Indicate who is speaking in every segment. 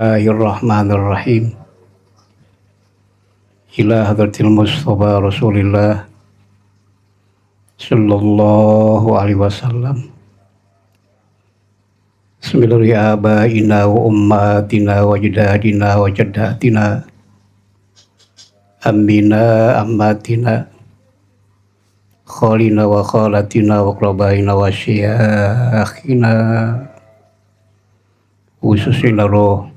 Speaker 1: Bismillahirrahmanirrahim. Ila hadratil Mustafa Rasulillah sallallahu alaihi wasallam. Bismillahi abaina wa ummatina wa jadadina wa jaddatina. Ammina ammatina. Khalina wa khalatina wa qrabaina wa syakhina. Khususina roh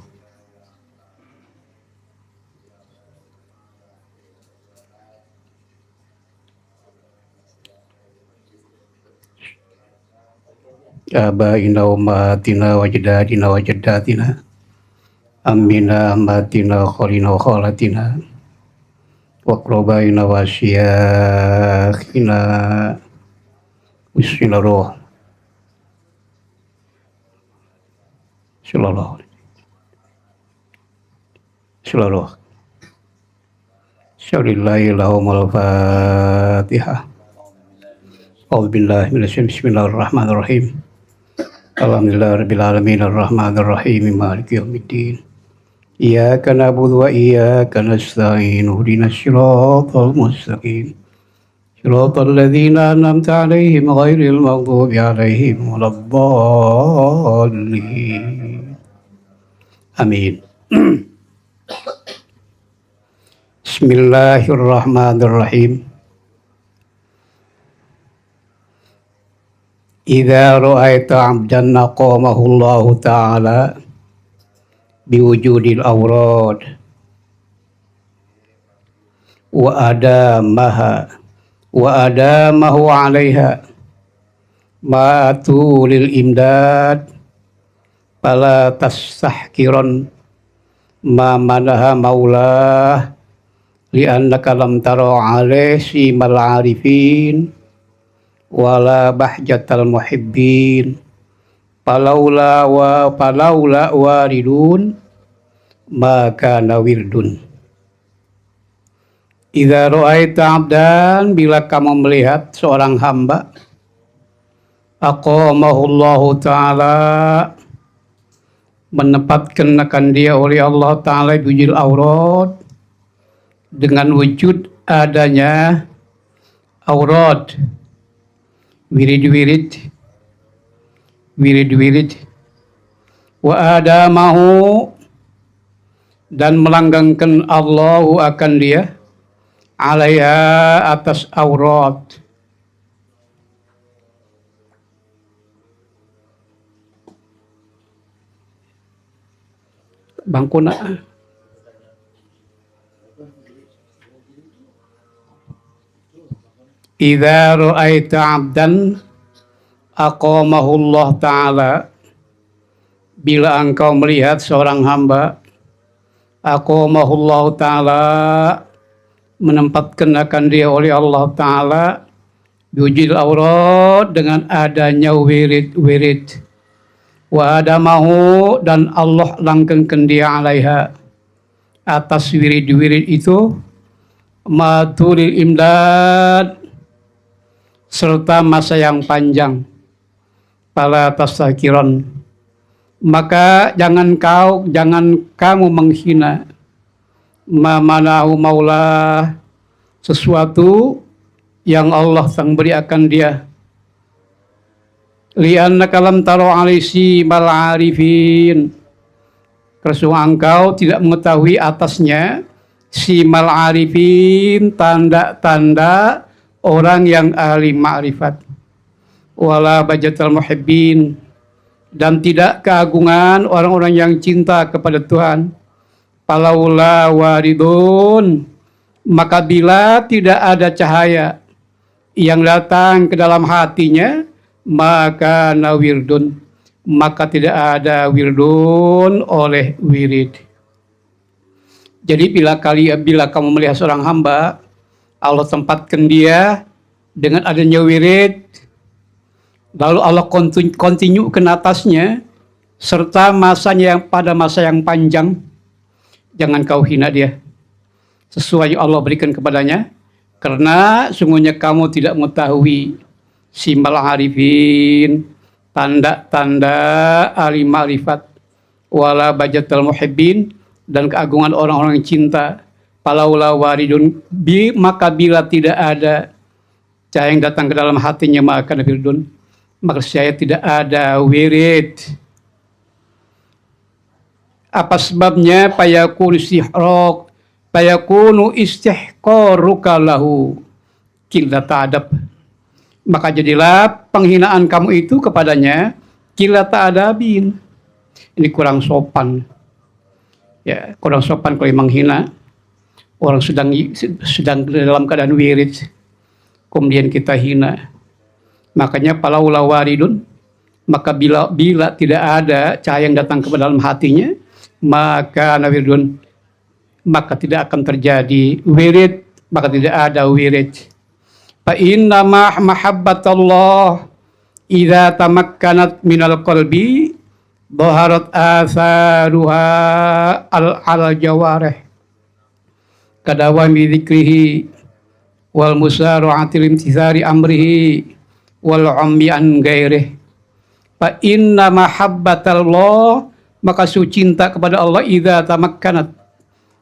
Speaker 1: abaina wa ummatina wa jadadina wa jaddatina. Ammina ammatina khalina wa khalatina wa qrabaina wa syakhina. Bismillah. Sallallahu Sallallahu Syarillahi lahumul fatihah. A'udzubillahi minasyaitonir bismillahirrahmanirrahim. Alhamdulillahirabbil alamin arrahmanirrahim maliki yaumiddin. Iyyaka na'budu wa iyyaka nasta'in ihdinas siratal mustaqim. Siratal ladzina an'amta 'alaihim ghairil maghdubi 'alaihim waladdallin. Amin. Bismillahirrahmanirrahim. Idza ra'aita 'abdan aqamahu Allah ta'ala biwujudil awrad wa adamahu 'alaiha ma'atu lil imdad fala tastahkiran ma manaha maulah li'annaka lam tara 'alaihi mal 'arifin wala bahjatal muhibbin palaula waridun maka nawirdun. Idza ra'aita 'abdan, bila kamu melihat seorang hamba, aqamahullahu ta'ala, menempatkan akan dia oleh Allah ta'ala bujil aurat, dengan wujud adanya aurat, wirid-wirid, wa adamahu, dan melanggengkan Allahu akan dia, alaiha, atas aurat. Bangkuna. Idza ra'aita 'abdan aqamahullah ta'ala, bila engkau melihat seorang hamba, aqamahullah ta'ala, menempatkan akan dia oleh Allah ta'ala biwujudil aurat, dengan adanya wirid, wa adamahu, dan Allah langgengkan dia alaiha, atas wirid itu, matulil imdad, serta masa yang panjang, pala tastakiron, maka jangan kamu menghina manahu maulah, sesuatu yang Allah sang beri akan dia, li'annaka lam tara 'alaihi mal 'arifin, karena engkau tidak mengetahui atasnya simal 'arifin, tanda-tanda orang yang ahli ma'rifat, wala bajatal muhibbin, dan tidak keagungan orang-orang yang cinta kepada Tuhan, palaula waridun, maka bila tidak ada cahaya yang datang ke dalam hatinya, maka nawirdun, maka tidak ada wirdun oleh wirid. Jadi bila kamu melihat seorang hamba, Allah tempatkan dia dengan adanya wirid, lalu Allah continue ke atasnya, serta masanya pada masa yang panjang, jangan kau hina dia, sesuai yang Allah berikan kepadanya, karena sungguhnya kamu tidak mengetahui simal arifin, tanda-tanda ahli ma'rifat, wala bajatal muhibbin, dan keagungan orang-orang yang cinta. Falaula waridun, maka bila tidak ada cahaya yang datang ke dalam hatinya, maka wiridun, maka saya tidak ada wirid. Apa sebabnya? Payakunu istihqaruka lahu qillata adab, maka jadilah penghinaan kamu itu kepadanya qillata adabin. Ini kurang sopan. Ya, kurang sopan kalau menghina orang sedang dalam keadaan wirid, kemudian kita hina. Makanya falaula waridun, maka bila tidak ada cahaya yang datang ke dalam hatinya, maka wiridun, maka tidak akan terjadi wirid, maka tidak ada wirid. Fa inna mahabbatallah idza tamakkanat minal qalbi dhaharat atharuha al jawarih kadawami dzikrihi wal musara'atil imtithari amrihi wal ummi an ghairih. Fa inna mahabbatallah, maka cinta kepada Allah, idza tamakkanat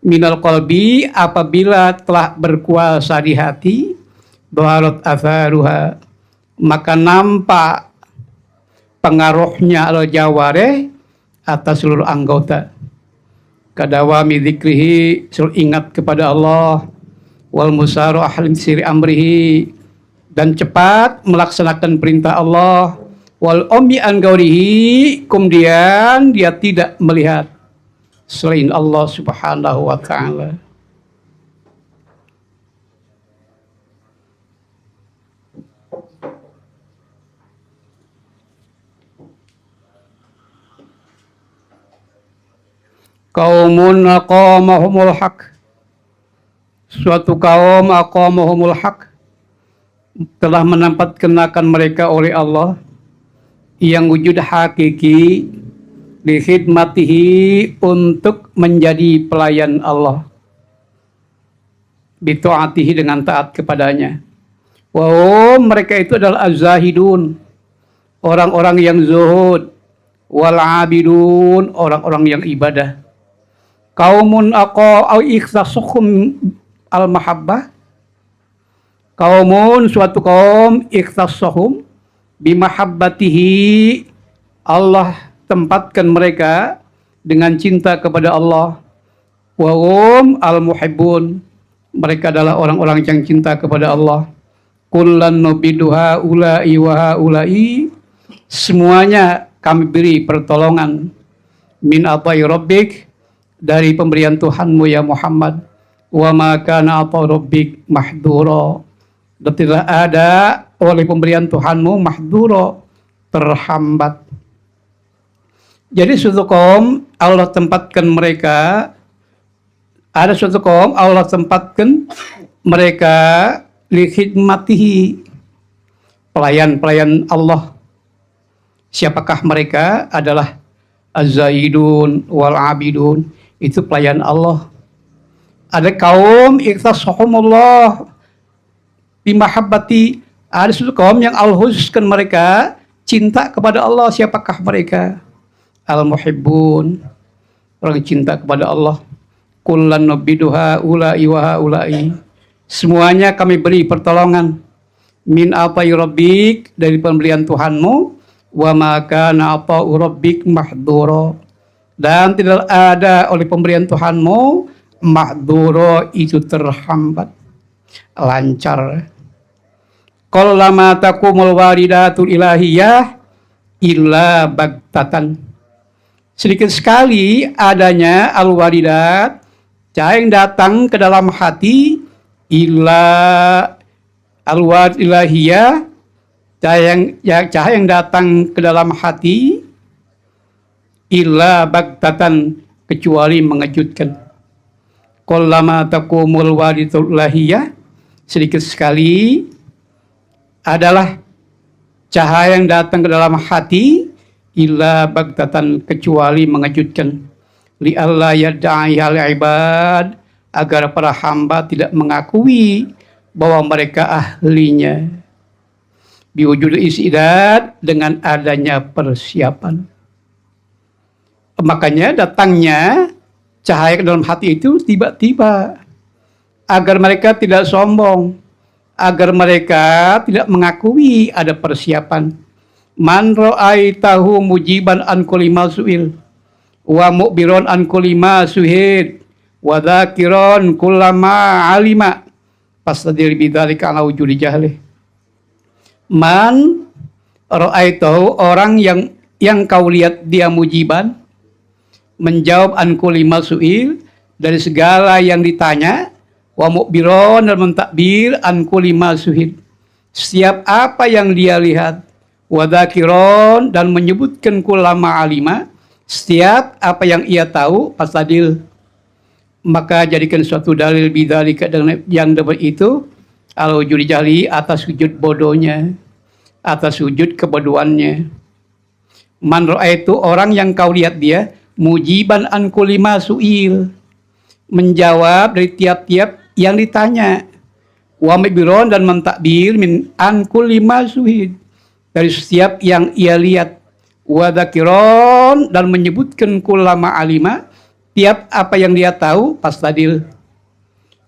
Speaker 1: minal qalbi, apabila telah berkuasa di hati, dhaharat atharuha, maka nampak pengaruhnya al jawarih atas seluruh anggota. Kadawami dzikrihi, selalu ingat kepada Allah, wal musaru ahlim siri amrihi, dan cepat melaksanakan perintah Allah, wal ummi an gaurihi, kemudian dia tidak melihat selain Allah subhanahu wa ta'ala. Qaumun aqamahumul haq, suatu kaum aqamahumul haq, telah menempatkan mereka oleh Allah yang wujud hakiki di khidmatihi, untuk menjadi pelayan Allah, bitaatihi, dengan taat kepadanya. Wa mereka itu adalah az-zahidun, orang-orang yang zuhud, wal abidun, orang-orang yang ibadah. Kaumun au ikhtassuhum al mahabbah, kaumun, suatu kaum, ikhtassuhum bimahabbatihi, Allah tempatkan mereka dengan cinta kepada Allah. Wa hum al muhibbun, mereka adalah orang-orang yang cinta kepada Allah. Kullan nubidu haula'i wa haula'i, semuanya kami beri pertolongan, min atai rabbik, dari pemberian Tuhanmu ya Muhammad. Wa ma kana atai rabbik mahdura, dan tidak ada oleh pemberian Tuhanmu mahdura, terhambat. Jadi suatu kaum Allah tempatkan mereka, ada suatu kaum Allah tempatkan mereka li khidmatihi, pelayan-pelayan Allah. Siapakah mereka? Adalah az-zaidun wal abidun, itu pelayan Allah. Ada kaum ikhtasahumullah bimahabbati, ada suatu kaum yang Allah khususkan mereka cinta kepada Allah. Siapakah mereka? Al-muhibbun, orang cinta kepada Allah. Kullan nubidu haula'i wa haula'i, semuanya kami beri pertolongan, min atai rabbik, dari pemberian Tuhanmu, wa ma kana ata'u rabbik mahdura, dan tidak ada oleh pemberian Tuhanmu mahdura, itu terhambat, lancar. Qallama taqumul waridatul ilahiyah illa bagtatan, sedikit sekali adanya al-waridat, cahaya yang datang ke dalam hati, illa al-warid ilahiyah, cahaya yang datang ke dalam hati, illa bagtatan, kecuali mengejutkan. Qallama taqumul waridatul ilahiyah, sedikit sekali adalah cahaya yang datang ke dalam hati, illa bagtatan, kecuali mengejutkan. Li alla yadda'i al ibad, agar para hamba tidak mengakui bahwa mereka ahlinya. Biwujud istidad, dengan adanya persiapan. Makanya datangnya cahaya ke dalam hati itu tiba-tiba, agar mereka tidak sombong, agar mereka tidak mengakui ada persiapan. Man ra'aitahu mujiban an kulli ma su'il wa mu'biron an kulli ma suhid wa dzakiron kullama alima fastadir bidzalika ala wujudi jahli. Man ra'aitahu, orang yang kau lihat dia mujiban, menjawab an kulli ma su'il, dari segala yang ditanya, wa mu'biron, dan mentakbir an kulli ma suhid, setiap apa yang dia lihat, wa dzakiron, dan menyebutkan kullama alima, setiap apa yang ia tahu, fasadil, maka jadikan suatu dalil bidzalika, dengan yang dapat itu, ala wujudi jahli, atas sujud bodohnya, atas sujud kebodohannya. Man ra'aitu, orang yang kau lihat dia mujiban an kulli ma su'il, menjawab dari tiap-tiap yang ditanya, wa mu'biron, dan mentakbir min an kulli ma suhid, dari setiap yang ia lihat, wa dzakiron, dan menyebutkan kullama alima, tiap apa yang dia tahu, pastadil,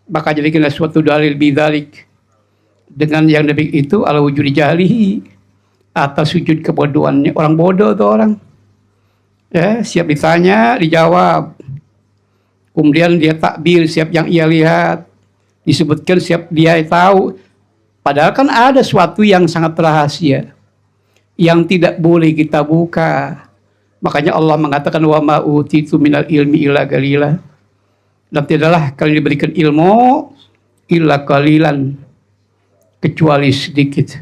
Speaker 1: maka jadikanlah suatu dalil bidzalik, dengan yang demikian itu, ala wujudi jahlihi, atas sujud kebodohannya. Orang bodoh tuh orang, ya, siap ditanya dijawab, kemudian dia takbir siap yang ia lihat, disebutkan siap dia tahu, padahal kan ada sesuatu yang sangat rahasia yang tidak boleh kita buka. Makanya Allah mengatakan wa ma utitu minal ilmi illa qalila, dan tidaklah kalian diberikan ilmu illa qalilan, kecuali sedikit.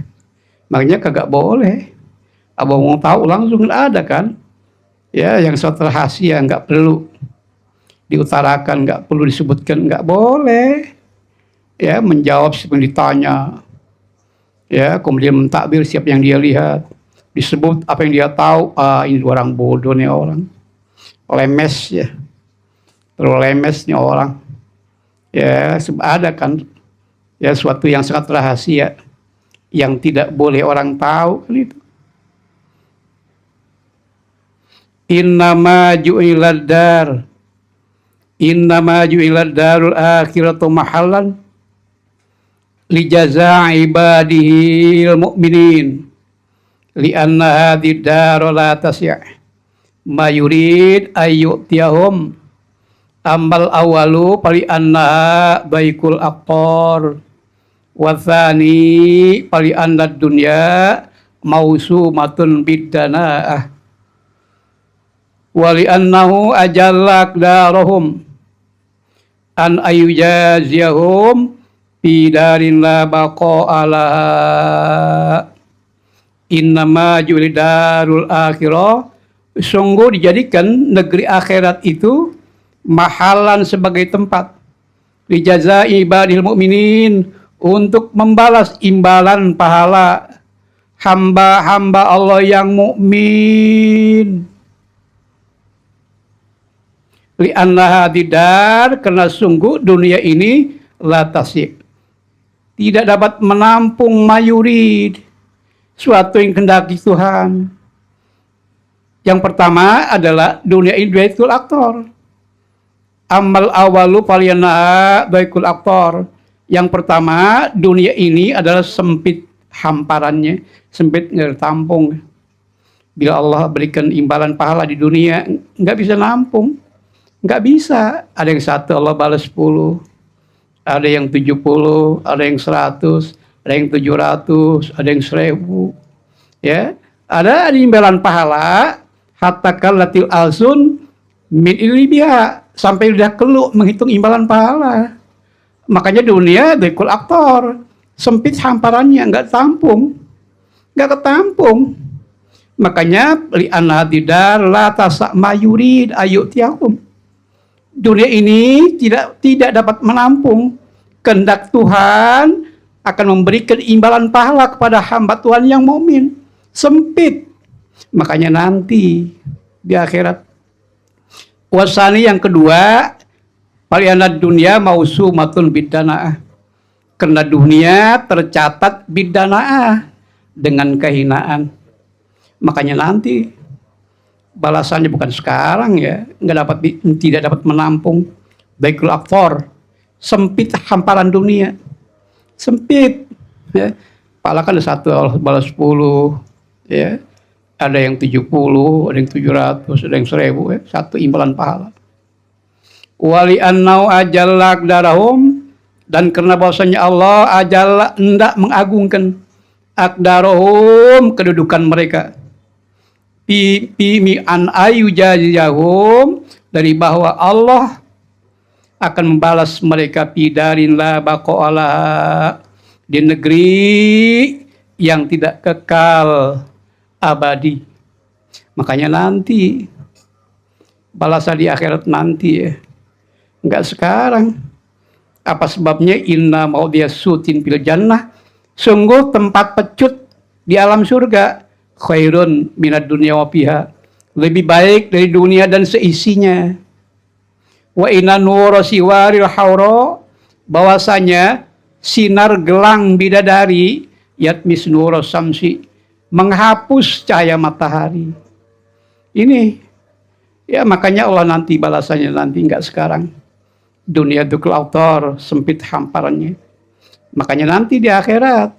Speaker 1: Makanya kagak boleh abang mau tahu langsung, ada kan, ya, yang suatu rahasia nggak perlu diutarakan, nggak perlu disebutkan, nggak boleh, ya, menjawab siapa yang ditanya, ya, kemudian mentakbir siapa yang dia lihat, disebut apa yang dia tahu. Ini orang bodoh nih, orang lemes, ya, terlalu lemes nih orang, ya. Ada kan, ya, suatu yang sangat rahasia yang tidak boleh orang tahu kan itu. Innama ju'ilad dar, innama ju'ilad darul akhiratu mahallan li jazaa'i ibadihil mu'minin li anna hadhihi dar la tasya' ma yurid ayyutiyahum amal awalu pali anna baikul aqtar wa tsani pali anna dunya mausumatun biddana'ah wali annahu ajallak darahum an ayujaziyahum fi darin la baqa'ala innama julidarul akhirah, sungguh dijadikan negeri akhirat itu mahalan sebagai tempat lijazai ibadil mu'minin, untuk membalas imbalan pahala hamba-hamba Allah yang mukmin. Li'annaha didar, karena sungguh dunia ini la tasik, tidak dapat menampung mayurid, suatu yang kehendaki Tuhan. Yang pertama adalah dunia ini baikul aktor. Amal awalu faliyana baikul aktor. Yang pertama, dunia ini adalah sempit hamparannya, sempit nggak tampung. Bila Allah berikan imbalan pahala di dunia, nggak bisa nampung. Nggak bisa. Ada yang 1 Allah balas 10, ada yang 70, ada yang 100, ada yang 700, ada yang 1000. Ya, ada imbalan pahala hatta kallatil alsun min ilmiha, sampai udah keluk menghitung imbalan pahala. Makanya dunia dekul aktor, sempit hamparannya, nggak tampung, nggak ketampung. Makanya li anadidar la tasak mayurid ayutiakum, dunia ini tidak dapat menampung kehendak Tuhan akan memberikan imbalan pahala kepada hamba Tuhan yang mukmin. Sempit. Makanya nanti di akhirat. Wasani yang kedua, palianad dunia mausumatun biddana'ah, karena dunia tercatat biddana'ah, dengan kehinaan. Makanya nanti balasannya bukan sekarang ya, tidak dapat menampung. Baikul aktor, sempit hamparan dunia, sempit ya. Pahala kan ada satu, Allah balas 10 ya. Ada yang 70, ada yang 700, ada yang 1000 ya. Satu imbalan pahala. Wali annau ajallak darahum, dan karena bahwasanya Allah ajalla hendak mengagungkan akdarahum kedudukan mereka. Pi an ayu jaziyahum, dari bahwa Allah akan membalas mereka pidarin la baqa'ala, di negeri yang tidak kekal abadi. Makanya nanti balasan di akhirat nanti ya, enggak sekarang. Apa sebabnya? Inna maudiyasutin fil jannah, sungguh tempat pecut di alam surga, khairun minad dunya wa fiha, lebih baik dari dunia dan seisinya. Wa inna nura siwaril haura, bahwasanya sinar gelang bidadari, yatmis nura samsi, menghapus cahaya matahari. Ini ya, makanya Allah nanti balasannya nanti, enggak sekarang. Dunia dukul autor, sempit hamparannya. Makanya nanti di akhirat.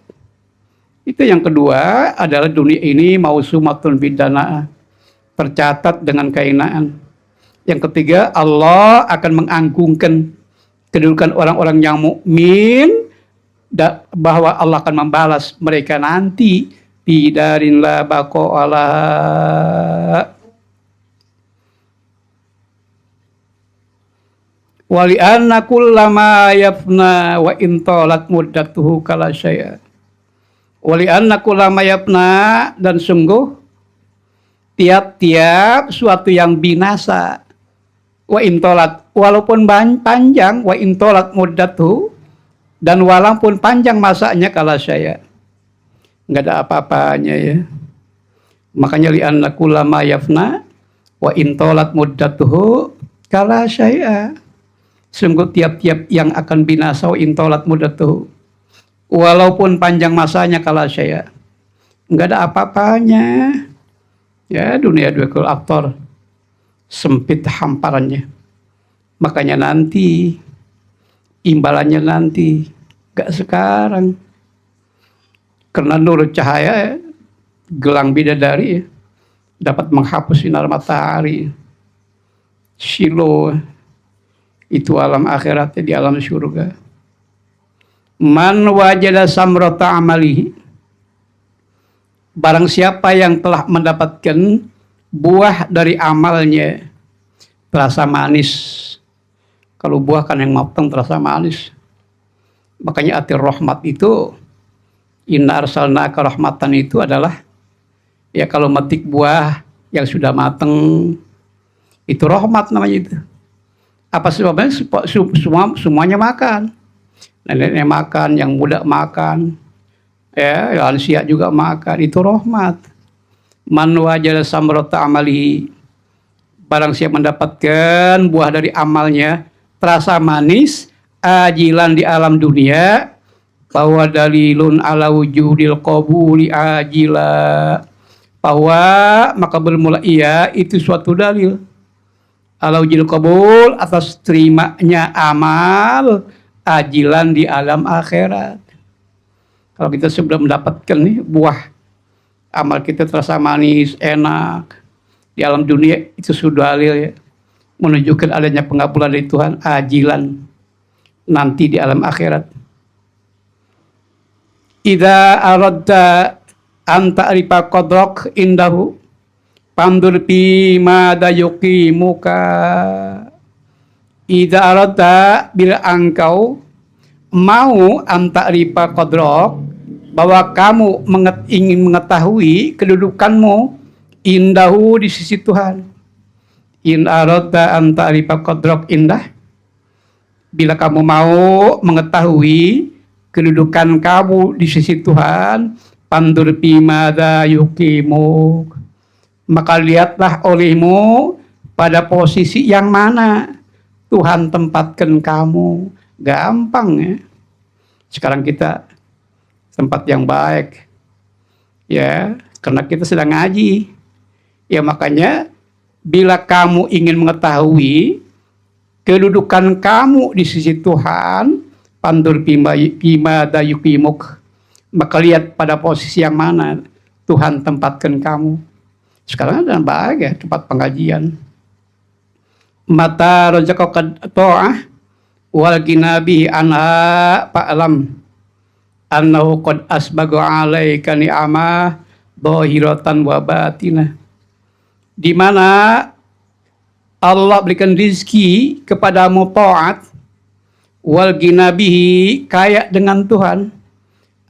Speaker 1: Itu yang kedua adalah dunia ini mausumatun bidana, tercatat dengan kehinaan. Yang ketiga, Allah akan menganggungkan kedudukan orang-orang yang mukmin, bahwa Allah akan membalas mereka nanti bidarin la baqa'ala. Wali anna kullama yafna wa intalat muddatuhu kala syai'a. Wali anna kullama yafna, dan sungguh tiap-tiap suatu yang binasa, wa intolat, walaupun panjang, wa intolat muddatuhu, dan walaupun panjang masanya kala syai'a, nggak ada apa-apanya ya. Makanya li anna kullama yafna wa intolat muddatuhu kala syai'a, sungguh tiap-tiap yang akan binasa, wa intolat muddatuhu, walaupun panjang masanya kala syai'a, nggak ada apa-apanya ya. Dunia dukul aktor, sempit hamparannya. Makanya nanti imbalannya nanti, nggak sekarang. Karena nur cahaya gelang bidadari dapat menghapus sinar matahari. Silo itu alam akhiratnya, di alam surga. Man wajada samrata amalihi, barang siapa yang telah mendapatkan buah dari amalnya, terasa manis. Kalau buah kan yang matang terasa manis. Makanya arti rahmat itu, inna arsalnaka rahmatan, itu adalah ya, kalau metik buah yang sudah matang itu rahmat namanya itu. Apa sebabnya? Semuanya makan. Nenek makan, yang muda makan, ya, lansia juga makan, itu rahmat. Man wajada samrata amalihi, barang siapa mendapatkan buah dari amalnya terasa manis, ajilan di alam dunia, bahwa dalilun ala wujudil qabuli ajila, bahwa maka bermula ia itu suatu dalil ala wujudil qabul, atas terimanya amal ajilan di alam akhirat. Kalau kita sudah mendapatkan nih buah amal kita terasa manis, enak di alam dunia, itu sudah dalil ya, menunjukkan adanya pengabulan dari Tuhan ajilan nanti di alam akhirat. Idza aradta an ta'rifa qadrak indahu pandur fi ma dayuqimuka. Idza aradta, bila engkau mau an ta'rifa qadrak, bahwa kamu ingin mengetahui kedudukanmu indahu di sisi Tuhan. In aradta an ta'rifa qadrak indah, bila kamu mau mengetahui kedudukan kamu di sisi Tuhan, pandur bimada yukimu, maka lihatlah olehmu pada posisi yang mana Tuhan tempatkan kamu. Gampang ya. Sekarang kita tempat yang baik ya, karena kita sedang ngaji ya, makanya Bila kamu ingin mengetahui kedudukan kamu di sisi Tuhan, pandur pima dayukimuk, maka lihat pada posisi yang mana Tuhan tempatkan kamu. Sekarang ada bahagia tempat pengajian. Mata rojaka to'ah wal ginabi anha fa'lam annahu qad asbaga 'alaika ni'amah dhahiratan wa batinah. Di mana Allah berikan rizki kepadamu taat, wal ginabihi, kaya dengan Tuhan,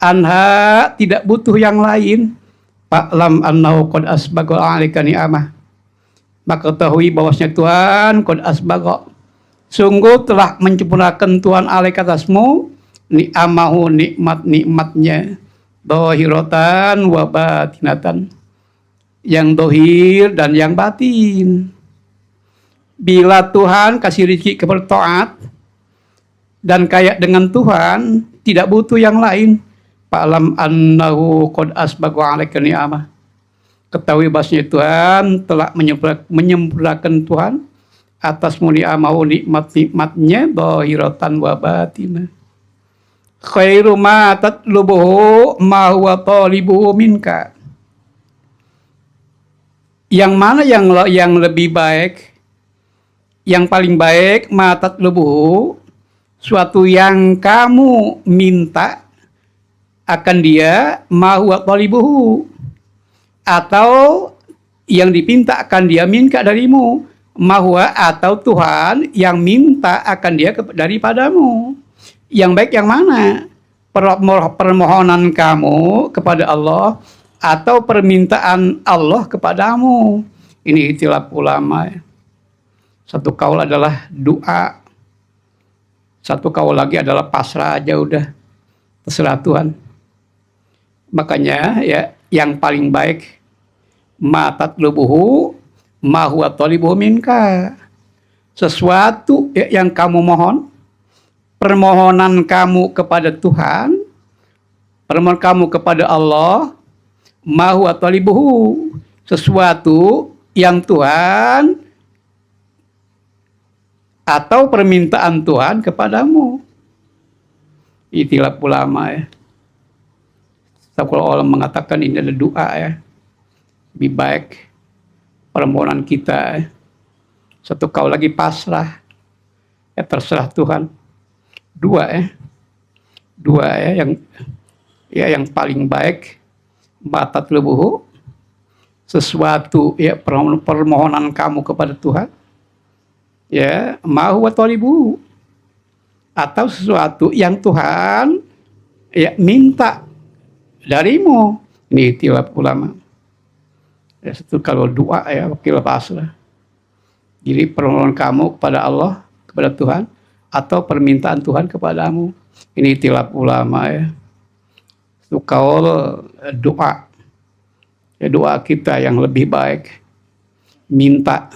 Speaker 1: anha, tidak butuh yang lain, fa'lam annahu qad asbaga 'alaika ni'amah, maka ketahui bahwasanya Tuhan qad asbaga, sungguh telah menyempurnakan Tuhan alaika atasmu ni'amahu, nikmat-nikmatnya, dhahiratan wa batinatan, yang dohir dan yang batin. Bila Tuhan kasih rezeki kepada taat dan kaya dengan Tuhan, tidak butuh yang lain, fa'lam annahu qad asbaga 'alaika ni'amah, ketahui bahwasanya Tuhan telah menyempurnakan Tuhan atasmu ni'amahu, nikmat-nikmatnya, dhahiratan wa batinah. Khairu ma tatlubuhu ma huwa talibuhu minka, yang mana yang lebih baik, yang paling baik, ma tatlubuhu, suatu yang kamu minta akan dia, ma huwa talibuhu, atau yang dipinta akan dia minta darimu, mahwa, atau Tuhan yang minta akan dia daripadamu. Yang baik yang mana? Permohonan kamu kepada Allah atau permintaan Allah kepadamu? Ini ikhtilaf ulama. Satu kaul adalah doa, satu kaul lagi adalah pasrah aja udah, terserah Tuhan. Makanya ya, yang paling baik ma tatlubuhu ma huwa talibuhu minka, sesuatu yang kamu mohon, permohonan kamu kepada Tuhan, permohonan kamu kepada Allah, ma huwa talibuhu, sesuatu yang Tuhan atau permintaan Tuhan kepadamu. Ikhtilaf ulama ya. Kalau orang mengatakan ini adalah doa ya, lebih baik permohonan kita ya. Satu kau lagi pasrah ya, terserah Tuhan. Dua ya yang paling baik batat lebuhu, sesuatu ya permohonan kamu kepada Tuhan ya, mau atau ribu, atau sesuatu yang Tuhan ya minta darimu. Ini ikhtilaf ulama. Ya, itu kalau doa ya wakil pasrah. Jadi permohonan kamu kepada Allah, kepada Tuhan, atau permintaan Tuhan kepadamu. Ini ikhtilaf ulama ya. Itu kaul doa. Ya, doa kita yang lebih baik minta.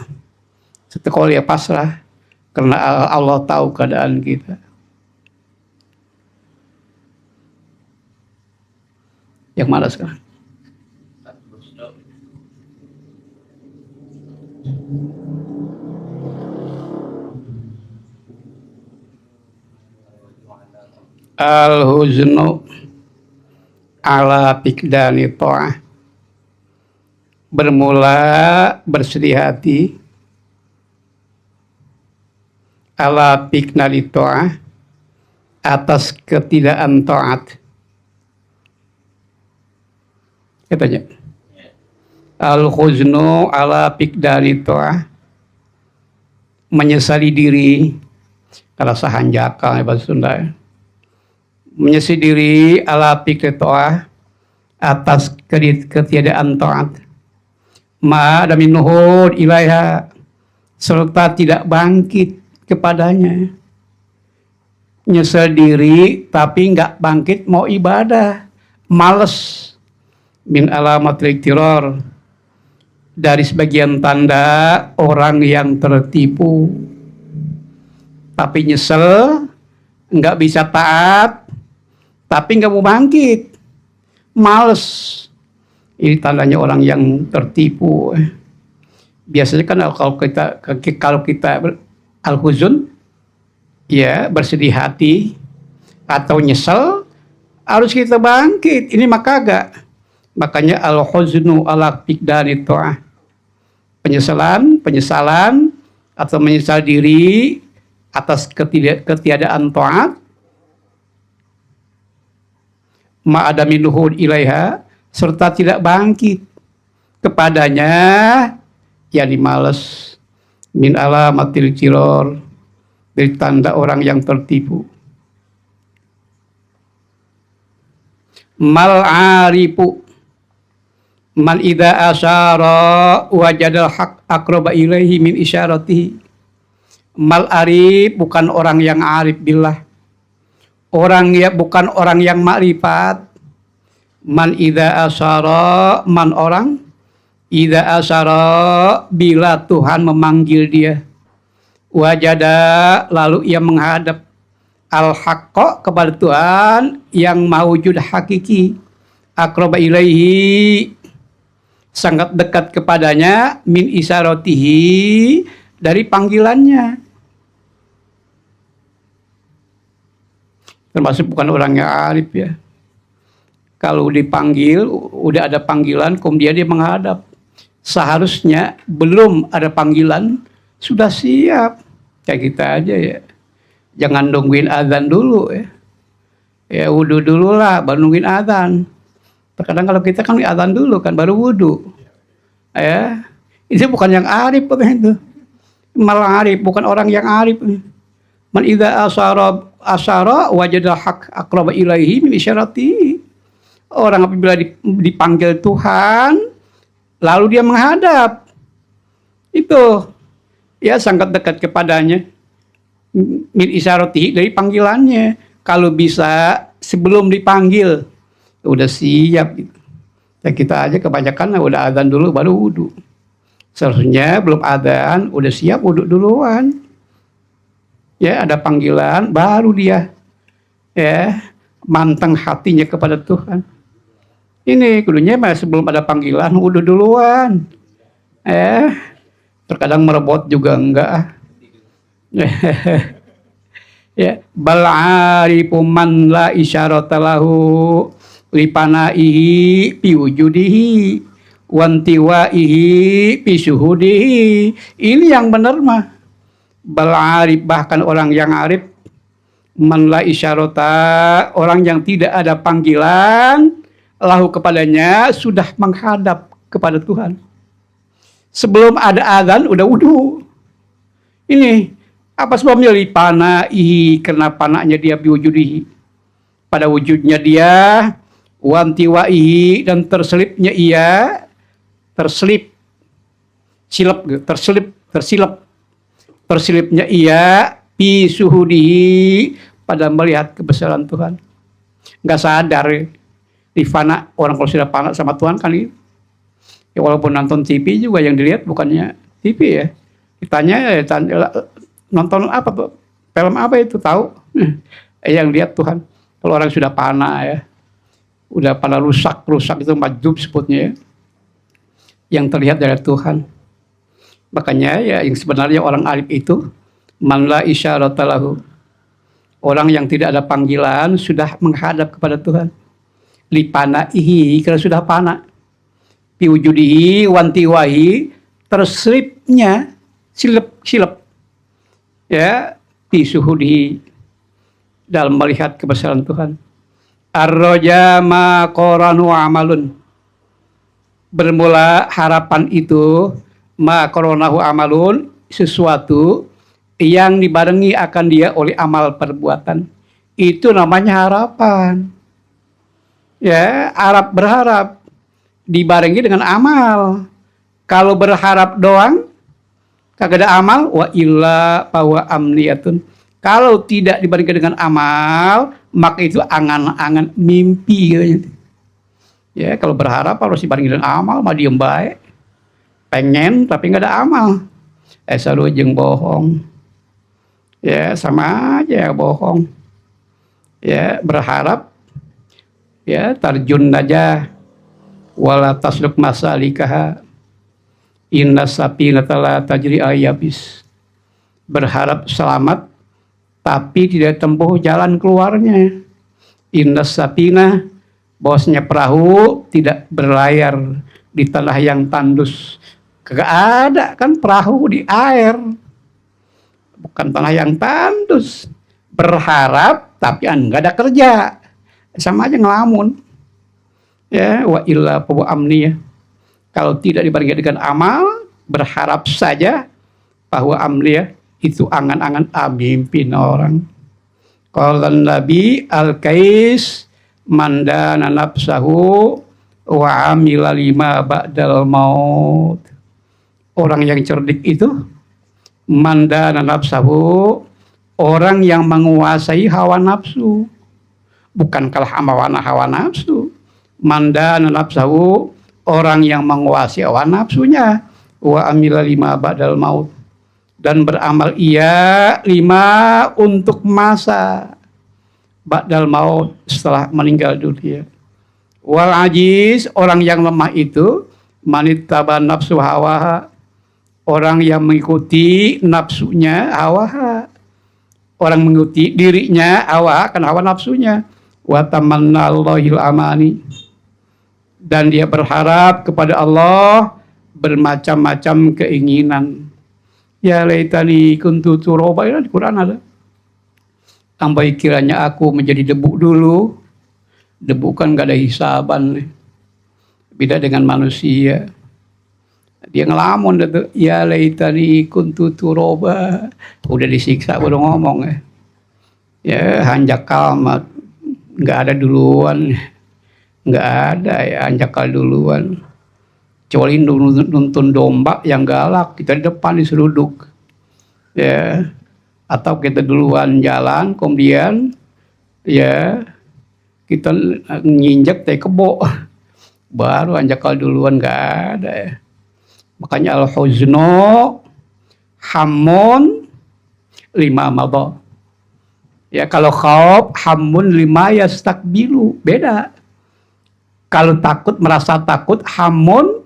Speaker 1: Itu kaul ya pasrah, karena Allah tahu keadaan kita. Yang mana sekarang? Al-huznu ala fikdani ta'ah, bermula bersedih hati ala fikdani ta'ah, atas ketidakan taat. Katanya al-huznu ala fikdani ta'ah, menyesali diri, rasa hanjaka bahasa Sunda ya. Menyesali diri ala fikri ta'ah, atas ketiadaan taat, ma damin nuhud ilaiha, serta tidak bangkit kepadanya. Nyesal diri tapi nggak bangkit mau ibadah, males. Min alamat iktiror, dari sebagian tanda orang yang tertipu. Tapi nyesel, nggak bisa taat, tapi nggak mau bangkit, males. Ini tandanya orang yang tertipu. Biasanya kan kalau kita al-huzun, ya bersedih hati atau nyesel, harus kita bangkit. Ini mah kagak. Makanya al-huznu ala fiqdani ta'ah. Penyesalan atau menyesal diri atas ketiadaan taat, ma'adami nuhud ilaiha, serta tidak bangkit kepadanya, yang dimales, min alamatil kiror, dari tanda orang yang tertipu. Mal arifu man idza asyara wajadal haq aqraba ilaihi min isyaratihi. Mal arif bukan orang yang arif billah. Bukan orang yang makrifat. Man idza asyara, man orang idza asyara, bila Tuhan memanggil dia, wajada, lalu ia menghadap al-haqqa, kepada Tuhan yang mawujud hakiki, aqraba ilaihi, sangat dekat kepadanya, min isyaratihi, dari panggilannya. Termasuk bukan orang yang arif ya. Kalau dipanggil, udah ada panggilan, kemudian dia menghadap. Seharusnya belum ada panggilan, sudah siap. Kayak kita aja ya. Jangan nungguin azan dulu ya. Ya wudu dulu lah, baru nungguin azan. Terkadang kalau kita kan azan dulu kan, baru wudu. Ya, itu bukan yang arif itu. Malah arif, bukan orang yang arif. Man idza asyara wajadal haq aqraba ilaihi min isyarati. Orang apabila dipanggil Tuhan, lalu dia menghadap, itu ya sangat dekat kepadanya, min isyaratihi, dari panggilannya. Kalau bisa sebelum dipanggil udah siap gitu. Ya kita aja kebanyakan udah adzan dulu baru wudu. Seharusnya belum adzan udah siap wudu duluan. Ya ada panggilan baru dia ya manteng hatinya kepada Tuhan. Ini kudunya sebelum ada panggilan wudu duluan. Terkadang merebot juga enggak. Ya, bal arifu man la isyarata lahu li panaihi fi wujudihi wantiwaihi fi syuhudihi. Ini yang benar mah. Bal arif, bahkan orang yang arif, man la isyarata, orang yang tidak ada panggilan lahu kepadanya, sudah menghadap kepada Tuhan. Sebelum ada azan udah wudu. Ini apa sebabnya? Li panaihi, karena panaknya dia biwujudihi, pada wujudnya dia, wantiwaihi, dan terselipnya ia, tersilipnya ia, fi suhudihi, pada melihat kebesaran Tuhan. Nggak sadar di fana. Orang kalau sudah fana sama Tuhan kan ya, walaupun nonton TV juga yang dilihat bukannya TV ya. Ditanya nonton apa tuh? Film apa itu, tahu? Yang lihat Tuhan. Kalau orang sudah fana ya, udah pada rusak itu majub sebutnya ya. Yang terlihat dari Tuhan. Makanya ya yang sebenarnya orang arif itu man la isyarata lahu, orang yang tidak ada panggilan sudah menghadap kepada Tuhan. Li panaihi, karena sudah pana. Fi wujudihi wantiwahi, terselipnya silep ya, fi suhudihi, dalam melihat kebesaran Tuhan. Ar-roja ma qoranu amalun, bermula harapan itu, ma qoronahu amalun, sesuatu yang dibarengi akan dia oleh amal perbuatan. Itu namanya harapan. Ya, berharap dibarengi dengan amal. Kalau berharap doang kagak ada amal, wa illa bahwa amniyatun. Kalau tidak dibarengi dengan amal, maka itu angan-angan mimpi gitu. Ya, kalau berharap harus dibarengi dengan amal, mah diem baik. Pengen tapi nggak ada amal. Selalu jeung bohong. Ya, sama aja bohong. Ya, berharap ya tarjun aja wala tasluk masalikaha, Inna safinata la tajri ayabis. Berharap selamat tapi tidak tempuh jalan keluarnya. Inna sapina, bosnya perahu tidak berlayar di tanah yang tandus. Kagak ada kan perahu di air. Bukan tanah yang tandus. Berharap tapi enggak ada kerja. Sama aja ngelamun. Ya, wa illa fa amniyah. Kalau tidak dibarengi dengan amal, berharap saja bahwa amliyah itu angan-angan mimpin orang. Qala Nabi al-kais mandana nafsahu wa amila lima ba'dal maut. Orang yang cerdik itu mandana nafsahu, orang yang menguasai hawa nafsu. Bukan kalah sama hawa nafsu. Mandana nafsahu, orang yang menguasai hawa nafsunya. Wa amila lima ba'dal maut. Dan beramal ia 5 untuk masa ba'dal maut, setelah meninggal dunia. Wal ajiz, orang yang lemah itu manittaba nafsu hawaha, orang yang mengikuti nafsunya hawaha, orang mengikuti dirinya hawa kan hawa nafsunya. Wa tamannallahil amani, dan dia berharap kepada Allah bermacam-macam keinginan. Ya laitani kuntu turaba, di Quran ada. Ambai kiranya aku menjadi debu dulu. Debu kan gak ada hisaban. Beda dengan manusia. Dia ngelamun itu. Ya laitani kuntu turaba. Udah disiksa baru ngomong ya. Ya hanjak kalmat. Gak ada duluan. Gak ada ya hanjakal duluan. Kecuali nuntun domba yang galak, kita di depan diseruduk. Ya. Atau kita duluan jalan, kemudian ya kita nginjek teh kebo. Baru anjakal duluan, nggak ada ya. Makanya al-huzno hamun 5 madha. Ya kalau khauf hamun 5 yastakbilu, beda. Kalau takut, merasa takut, hamun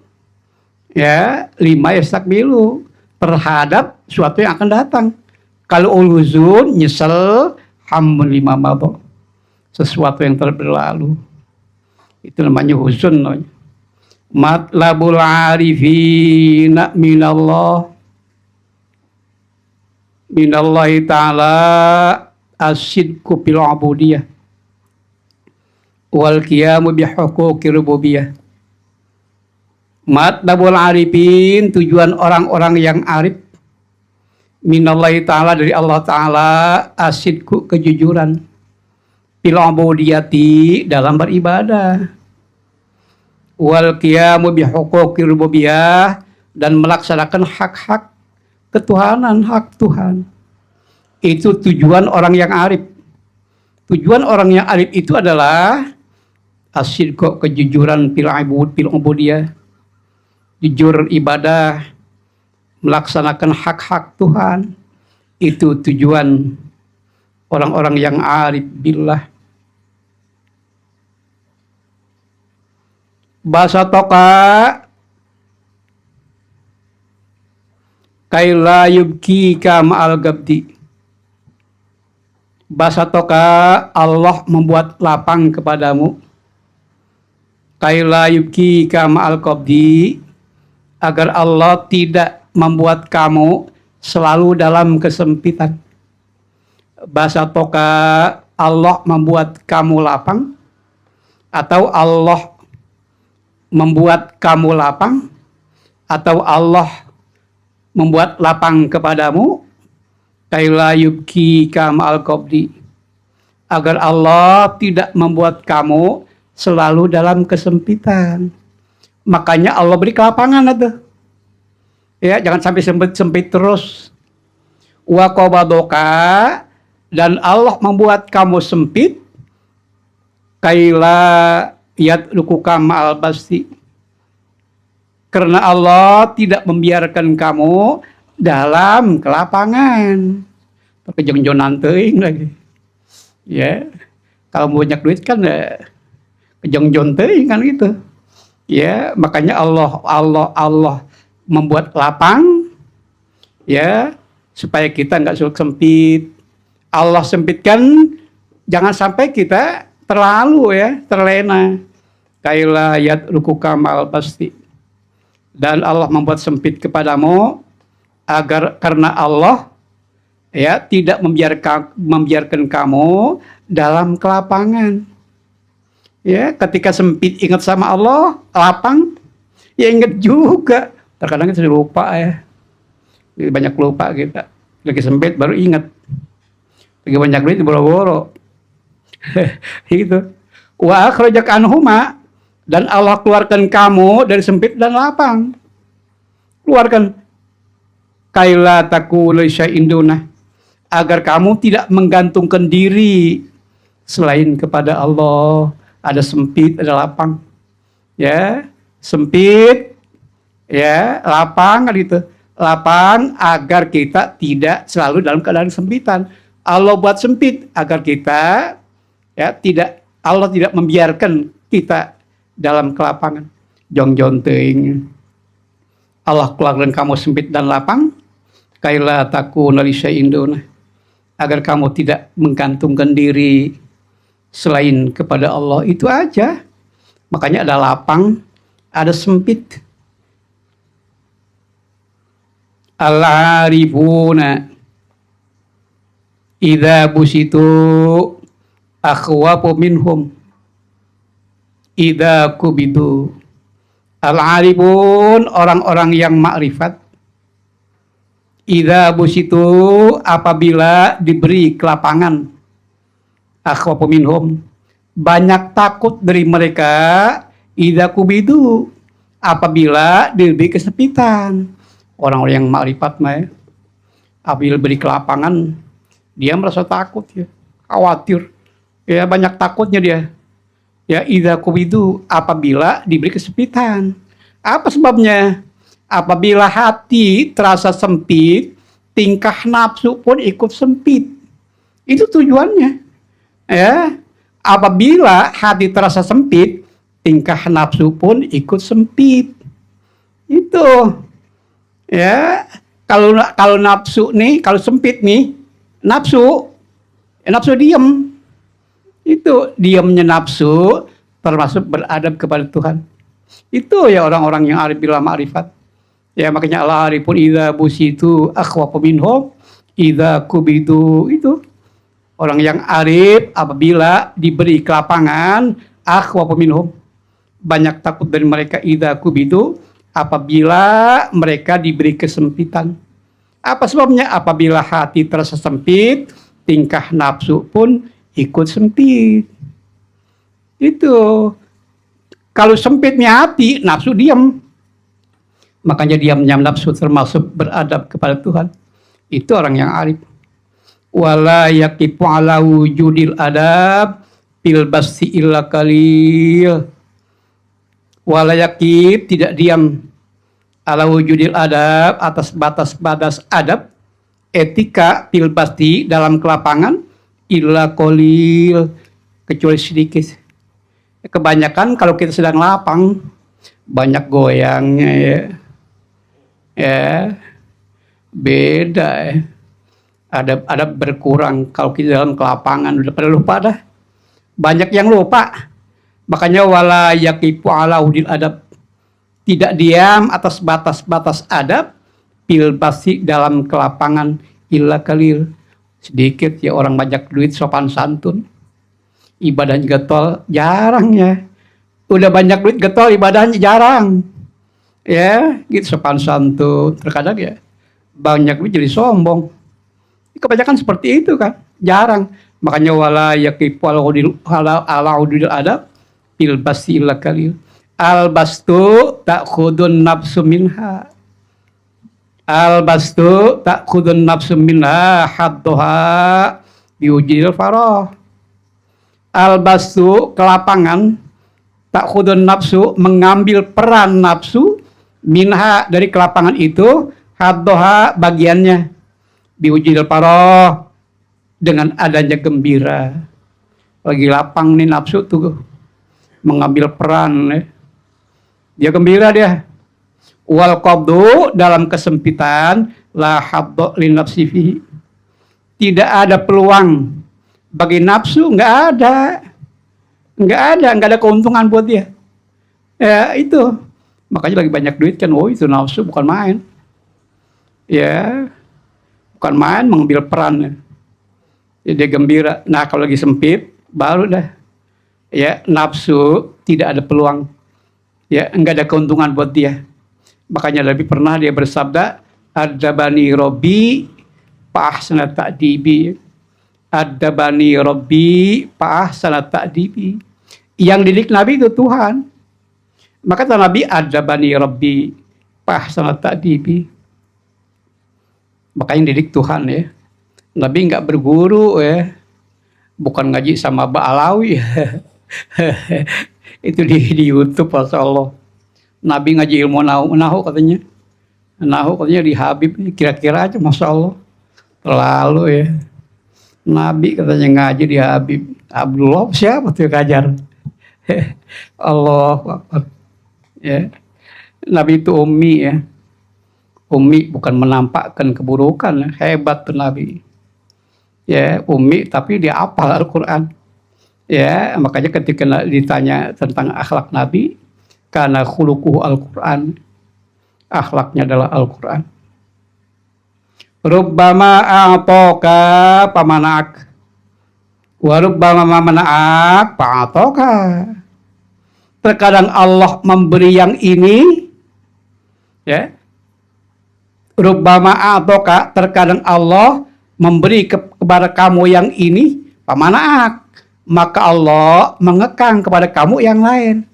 Speaker 1: ya 5 yastakbilu, terhadap suatu yang akan datang. Kalau uluzun nyesel, hamun 5 madha, sesuatu yang telah berlalu. Itu namanya huzun. Matlabul arifina minallahi ta'ala as-sidqu fil ubudiyah wal qiyamu bi huquqir rububiyah. Matlabul arifin, tujuan orang-orang yang arif, minallahi ta'ala, dari Allah ta'ala, as-sidqu, kejujuran, fil ubudiyati, dalam beribadah, wal qiyamu bi huquqir rububiyah, dan melaksanakan hak-hak ketuhanan, hak Tuhan. Itu tujuan orang yang arif. Tujuan orang yang arif itu adalah as-sidqu, kejujuran, fil ubudiyah, jujur ibadah, melaksanakan hak-hak Tuhan. Itu tujuan orang-orang yang arif billah. Basatoka kaila yubkika ma'al gabdi. Basatoka, Allah membuat lapang kepadamu. Kaila yubkika ma'al qabdi, agar Allah tidak membuat kamu selalu dalam kesempitan. Basatoka, Allah membuat kamu lapang, atau Allah membuat kamu lapang, atau Allah membuat lapang kepadamu. Kaila yubkika ma'al qabdi, agar Allah tidak membuat kamu selalu dalam kesempitan. Makanya Allah beri kelapangan itu. Ya, jangan sampai sempit terus. Wa qabadoka, dan Allah membuat kamu sempit. Kaila yatrukuka ma'al basti, karena Allah tidak membiarkan kamu dalam kelapangan. Kejongjonan teuing lagi. Ya, kalau banyak duit kan kejongjon teuing kan gitu. Ya, makanya Allah membuat lapang, ya, supaya kita nggak sulit sempit. Allah sempitkan, jangan sampai kita terlalu ya, terlena. Kaila yadruku kamal pasti. Dan Allah membuat sempit kepadamu agar karena Allah ya tidak membiarkan kamu dalam kelapangan. Ya, ketika sempit ingat sama Allah, lapang, ya ingat juga. Terkadang kita lupa ya. Banyak lupa kita. Lagi sempit baru ingat. Lagi banyak duit boro-boro. Gitu. Wa akhrajak anhuma, dan Allah keluarkan kamu dari sempit dan lapang. Keluarkan. Kaila takulu syai'in dunah, agar kamu tidak menggantungkan diri selain kepada Allah. Ada sempit, ada lapang. Ya, sempit, ya, lapang gitu. Lapang agar kita tidak selalu dalam keadaan sempitan. Allah buat sempit agar kita ya Allah tidak membiarkan kita dalam kelapangan. Jong teuing. Allah keluarkan kamu sempit dan lapang, kaila takuna li syai'in dunah, agar kamu tidak menggantungkan diri selain kepada Allah. Itu aja. Makanya ada lapang, ada sempit. Al-arifuna idza busitu akhwafu minhum idza kubidu. Al-arifun, orang-orang yang makrifat, idza busitu, apabila diberi kelapangan, akhwafu minhum, banyak takut dari mereka, idza kubidu, apabila diberi kesepitan. Orang-orang yang makrifat mah, apabila beri kelapangan, dia merasa takut ya, khawatir, ya banyak takutnya dia. Ya, idza kubidu, apabila diberi kesepitan. Apa sebabnya? Apabila hati terasa sempit, tingkah nafsu pun ikut sempit. Itu tujuannya. Ya, apabila hati terasa sempit, tingkah nafsu pun ikut sempit. Itu. Ya, kalau nafsu nih, kalau sempit nih, nafsu diam. Itu diamnya nafsu termasuk beradab kepada Tuhan. Itu ya orang-orang yang arif bila ma'rifat. Ya, makanya al-arifun idza busitu akhwafu minhum idza kubidu. Itu orang yang arif apabila diberi kelapangan, akhwafu minhum, banyak takut dari mereka, idza kubidu, apabila mereka diberi kesempitan. Apa sebabnya? Apabila hati terasa sempit, tingkah nafsu pun ikut sempit. Itu. Kalau sempitnya hati, nafsu diam. Makanya diamnya nafsu termasuk beradab kepada Tuhan. Itu orang yang arif. Wala yaqifu ala wujudil adab bil basti illa qalil. Wala yaqif, tidak diam, ala wujudil adab, atas batas-batas adab, etika bil basti, dalam kelapangan, illa qalil, kecuali sedikit. Kebanyakan kalau kita sedang lapang, banyak goyangnya ya. Ya, beda ya. Adab berkurang kalau kita dalam kelapangan, udah pada lupa dah. Banyak yang lupa. Makanya wala yaqifu ala hudil adab, tidak diam atas batas-batas adab, bil basi, dalam kelapangan, illa qalil, sedikit ya. Orang banyak duit sopan santun, ibadahnya getol, jarang ya. Udah banyak duit getol, ibadahnya jarang. Ya, gitu sopan santun. Terkadang ya banyak duit jadi sombong. Kebanyakan seperti itu kan, jarang. Makanya wala yaqifu ala hudil adab bil basti illa qalil. Al bastu ta'khudun nafsu minha. Al bastu ta'khudun nafsu minha haddoha biwujudil farah. Al bastu, kelapangan, ta'khudun nafsu, mengambil peran nafsu, minha, dari kelapangan itu, haddoha, bagiannya, biwujudil farah, dengan adanya gembira. Lagi lapang nih nafsu tuh, mengambil peran, dia gembira dia. Wal qabdu dalam kesempitan la hadda li nafsi fihi. Tidak ada peluang bagi nafsu, nggak ada keuntungan buat dia. Ya itu. Makanya lagi banyak duit kan, itu nafsu bukan main. Ya, bukan main mengambil peran. Ya, dia gembira. Nah kalau lagi sempit, baru dah. Ya, nafsu tidak ada peluang. Ya, enggak ada keuntungan buat dia. Makanya lebih pernah dia bersabda, Adabani Robbi fa'ahsana ta'dibi. Adabani Robbi fa'ahsana ta'dibi. Yang didik Nabi itu Tuhan. Maka kata Nabi, Adabani Robbi fa'ahsana ta'dibi. Makanya didik Tuhan ya. Nabi nggak berguru ya. Bukan ngaji sama Ba'alawi. Itu di YouTube, Masya Allah. Nabi ngaji ilmu nahu katanya. Nahu katanya di Habib, kira-kira aja, Masya Allah. Terlalu ya. Nabi katanya ngaji di Habib. Abdullah siapa tuh yang ngajar? Allah Akbar. Ya. Nabi itu ummi ya. Ummi bukan menampakkan keburukan. Hebat tuh Nabi. Ya, ummi tapi dia hafal Al-Quran. Ya, makanya ketika ditanya tentang akhlak Nabi, karena khuluquhu Al-Quran, akhlaknya adalah Al-Quran. Rubbama a'toka pamanak, wa rubbama mana'ak pa'atoka. Terkadang Allah memberi yang ini, ya. Rubbama a'toka, terkadang Allah memberi kepada kamu yang ini, pamanak, maka Allah mengekang kepada kamu yang lain.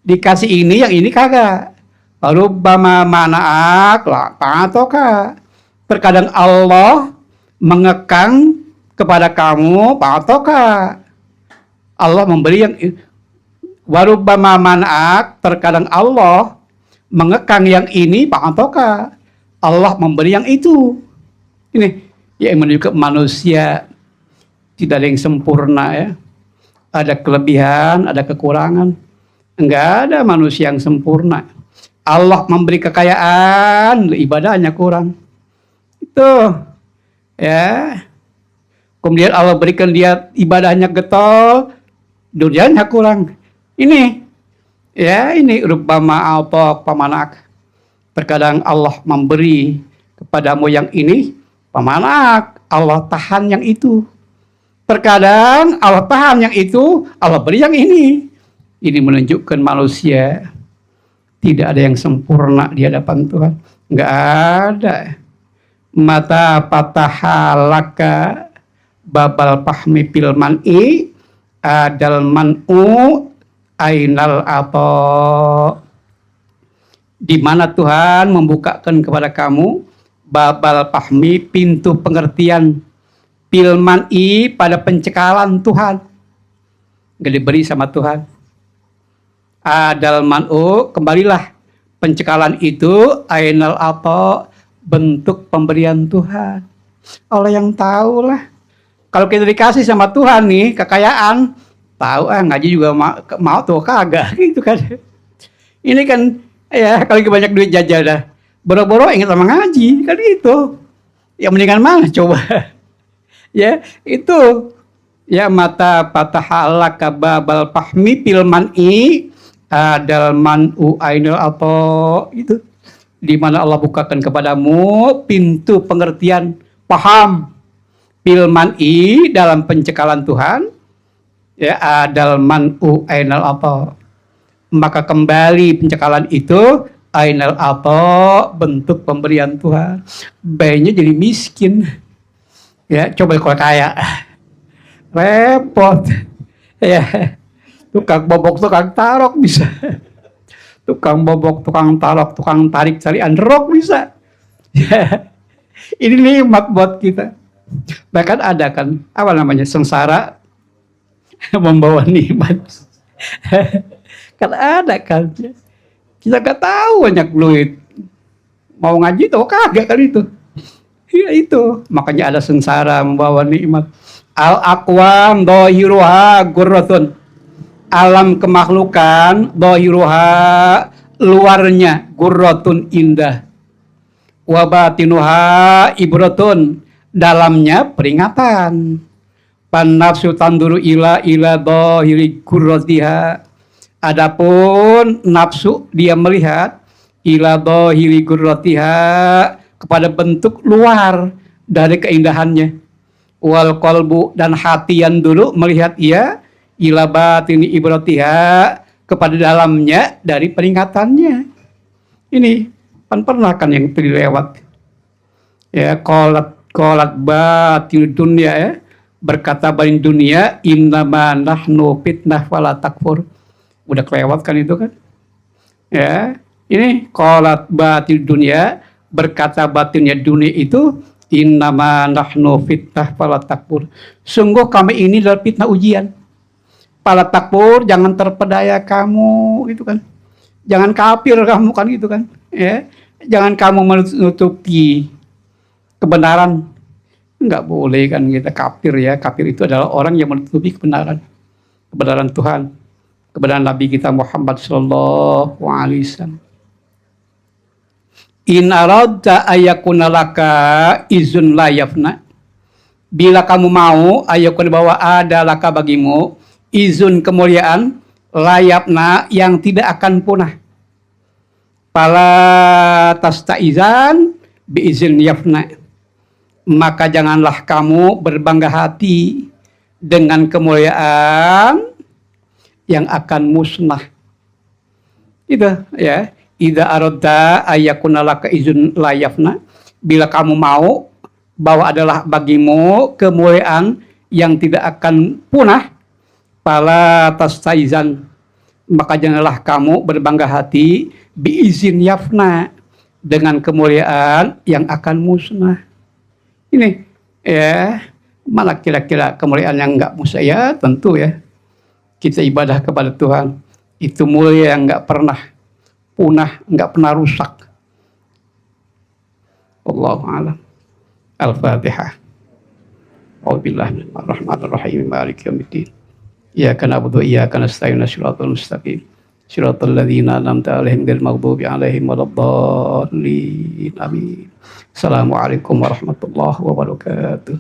Speaker 1: Dikasih ini, yang ini kagak. Rubbama mana'ak la pa'atoka. Terkadang Allah mengekang kepada kamu, pa'atoka. Allah memberi yang warubbama mana'ak, terkadang Allah mengekang yang ini, pa'atoka. Allah memberi yang itu. Ini yang menunjukkan manusia tidak ada yang sempurna ya. Ada kelebihan, ada kekurangan. Enggak ada manusia yang sempurna. Allah memberi kekayaan, ibadahnya kurang. Itu ya. Kemudian Allah berikan dia ibadahnya getol, dunianya kurang. Ini ya, ini rubbama a'tok pamanak. Terkadang Allah memberi kepadamu yang ini, pamanak, Allah tahan yang itu. Terkadang Allah tahan yang itu, Allah beri yang ini. Ini menunjukkan manusia tidak ada yang sempurna di hadapan Tuhan. Enggak ada. Mata patahalaka babal pahmi fil man'i adal man'u ainal ato. Di mana Tuhan membukakan kepada kamu babal pahmi, pintu pengertian, fil man'i, pada pencekalan Tuhan. Enggak diberi sama Tuhan. Adal man'u, kembalilah pencekalan itu, ainal ato, bentuk pemberian Tuhan. Allah yang tahu lah. Kalau kita dikasih sama Tuhan nih kekayaan, tahu ngaji juga mau tuh kagak gitu kan. Ini kan ya, kalau banyak duit jajan dah, boro-boro ingat sama ngaji kan itu. Ya mendingan mana coba. Ya itu ya, mata patahalaka babal pahmi fil man'i adal man'u ainul ato. Itu di mana Allah bukakan kepadamu pintu pengertian, paham, fil man'i, dalam pencekalan Tuhan, ya, adal man'u ainul ato, maka kembali pencekalan itu, ainul ato, bentuk pemberian Tuhan. Bayinya jadi miskin. Ya, coba kalau kaya repot. Ya, tukang bobok, tukang tarok bisa. Tukang bobok, tukang tarok, tukang tarik carian rok bisa. Ya, ini nikmat buat kita. Bahkan ada kan, apa namanya, sengsara membawa nikmat. Kan ada kan. Kita gak tahu banyak duit. Mau ngaji tau kagak kan itu. Ya itu, makanya ada sengsara membawa nikmat. Al-aqwam dohiruha gurratun. Alam kemakhlukan dohiruha, luarnya gurratun indah, wa batinuha ibratun, dalamnya peringatan. Pan nafsu tanduru ila dhahiri gurratiha, adapun nafsu dia melihat ila dhahiri gurratiha, kepada bentuk luar dari keindahannya. Wal qalbu, dan hati yang dulu melihat ia ila batini ibratiha, kepada dalamnya dari peringatannya. Ini pernah kan yang tadi lewat ya, qalat batil dunia ya, berkata batin dunia, innama nahnu fitnah fala takfur. Udah kelewat kan itu kan ya. Ini qalat batil dunia, berkata batinnya dunia itu, innama nahnu fitnah fala takfur, sungguh kami ini adalah fitnah ujian. Fala takfur, jangan terpedaya kamu, gitu kan. Jangan kafir kamu, kan gitu kan ya. Jangan kamu menutupi kebenaran. Enggak boleh kan kita kafir ya. Kafir itu adalah orang yang menutupi kebenaran Tuhan, kebenaran Nabi kita Muhammad sallallahu alaihi wasallam. In aradta ayakuna laka izun la yafna, bila kamu mau ayakun, bahwa ada laka bagimu izun, kemuliaan, layapna, yang tidak akan punah. Pala tastaizan biizin yafna, maka janganlah kamu berbangga hati dengan kemuliaan yang akan musnah. Itu ya, idza aradta ayyakuna laka izun la yafna, bila kamu mau bahwa adalah bagimu kemuliaan yang tidak akan punah, fala tastaizan, maka janganlah kamu berbangga hati biizin yafna, dengan kemuliaan yang akan musnah. Ini ya, mana kira-kira kemuliaan yang enggak musnah? Ya tentu ya, kita ibadah kepada Tuhan itu mulia yang enggak pernah punah, enggak pernah rusak. Wallahu a'lam. Al-Fatihah. A'udzubillahi minasyaitonir rajim. Maliki yaumiddin. Iyyaka na'budu wa iyyaka nasta'in. Shiratal mustaqim. Shiratal ladzina an'amta 'alaihim ghairil maghdubi 'alaihim waladdallin. Amin. Assalamualaikum warahmatullahi wabarakatuh.